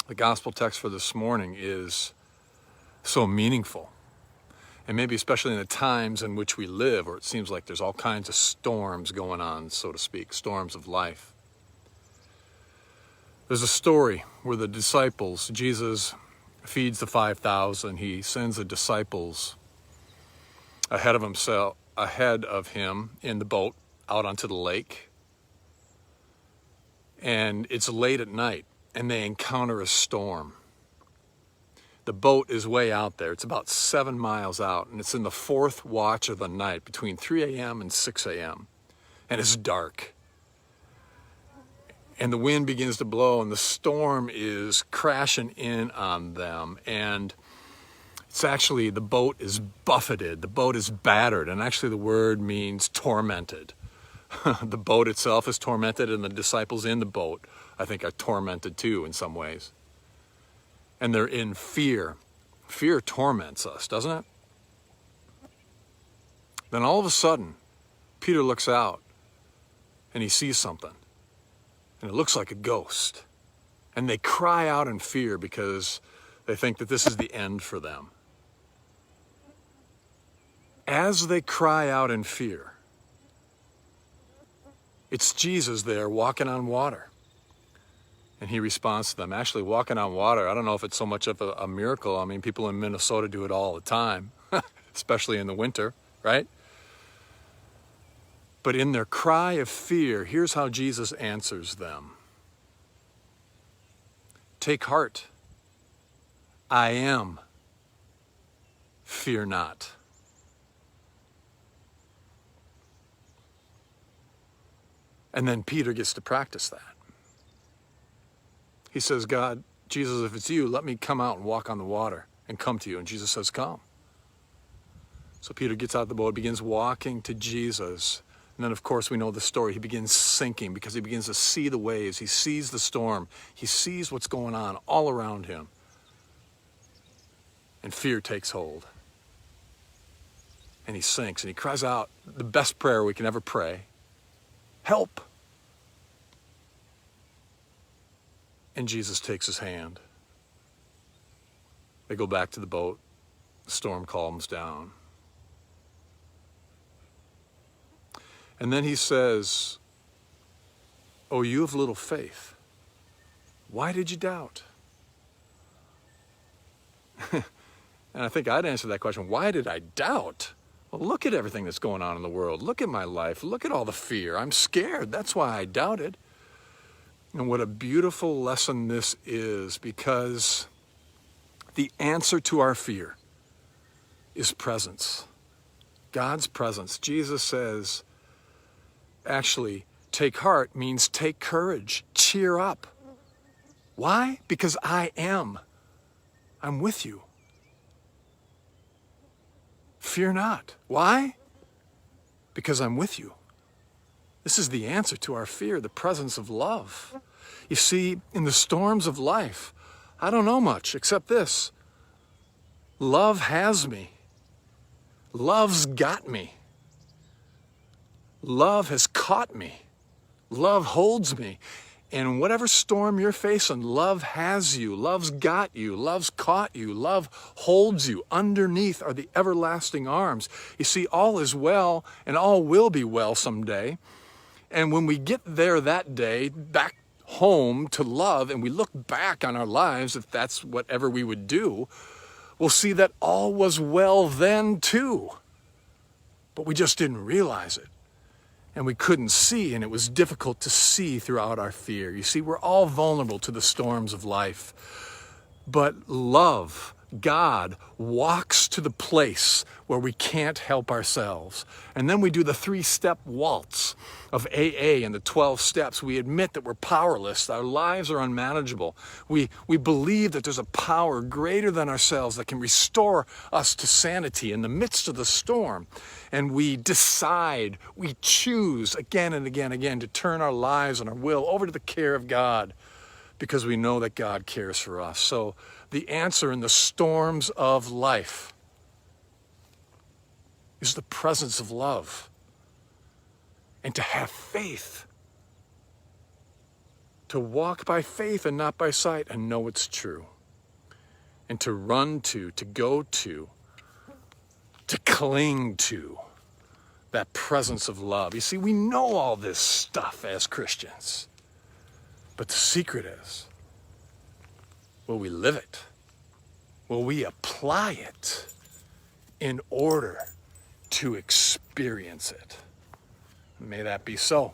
The gospel text for this morning is so meaningful. And maybe especially in the times in which we live, where it seems like there's all kinds of storms going on, so to speak, storms of life. There's a story where the disciples, Jesus feeds the 5,000. He sends the disciples ahead of him in the boat out onto the lake. And it's late at night, and they encounter a storm. The boat is way out there. It's about 7 miles out, and it's in the fourth watch of the night, between 3 a.m. and 6 a.m., and it's dark. And the wind begins to blow, and the storm is crashing in on them, and it's actually, the boat is buffeted, the boat is battered, and actually the word means tormented. The boat itself is tormented, and the disciples in the boat, I think, are tormented too in some ways. And they're in fear. Fear torments us, doesn't it? Then all of a sudden, Peter looks out and he sees something. And it looks like a ghost. And they cry out in fear because they think that this is the end for them. As they cry out in fear, it's Jesus there walking on water. And he responds to them. Actually, walking on water, I don't know if it's so much of a miracle. I mean, people in Minnesota do it all the time, especially in the winter, right? But in their cry of fear, here's how Jesus answers them. Take heart. I am. Fear not. And then Peter gets to practice that. He says, God, Jesus, if it's you, let me come out and walk on the water and come to you. And Jesus says, come. So Peter gets out of the boat, begins walking to Jesus. And then, of course, we know the story. He begins sinking because he begins to see the waves. He sees the storm. He sees what's going on all around him. And fear takes hold. And he sinks and he cries out the best prayer we can ever pray. Help! And Jesus takes his hand. They go back to the boat. The storm calms down. And then he says, oh, you have little faith. Why did you doubt? And I think I'd answer that question. Why did I doubt? Well, look at everything that's going on in the world. Look at my life. Look at all the fear. I'm scared. That's why I doubted. And what a beautiful lesson this is, because the answer to our fear is presence. God's presence. Jesus says, actually, take heart means take courage, cheer up. Why? Because I am. I'm with you. Fear not. Why? Because I'm with you. This is the answer to our fear, the presence of love. You see, in the storms of life, I don't know much except this. Love has me. Love's got me. Love has caught me. Love holds me. And whatever storm you're facing, love has you. Love's got you. Love's caught you. Love holds you. Underneath are the everlasting arms. You see, all is well and all will be well someday. And when we get there that day, back home to love, and we look back on our lives, if that's whatever we would do, we'll see that all was well then too. But we just didn't realize it. And we couldn't see, and it was difficult to see throughout our fear. You see, we're all vulnerable to the storms of life. But love, God, walks to the place where we can't help ourselves. And then we do the 3-step waltz of AA and the 12 steps. We admit that we're powerless. Our lives are unmanageable. We believe that there's a power greater than ourselves that can restore us to sanity in the midst of the storm. And we decide, we choose again and again and again to turn our lives and our will over to the care of God, because we know that God cares for us. So the answer in the storms of life is the presence of love, and to have faith. to walk by faith and not by sight and know it's true, and to run to go to cling to that presence of love. You see, we know all this stuff as Christians, but the secret is, will we live it? Will we apply it in order to experience it? May that be so.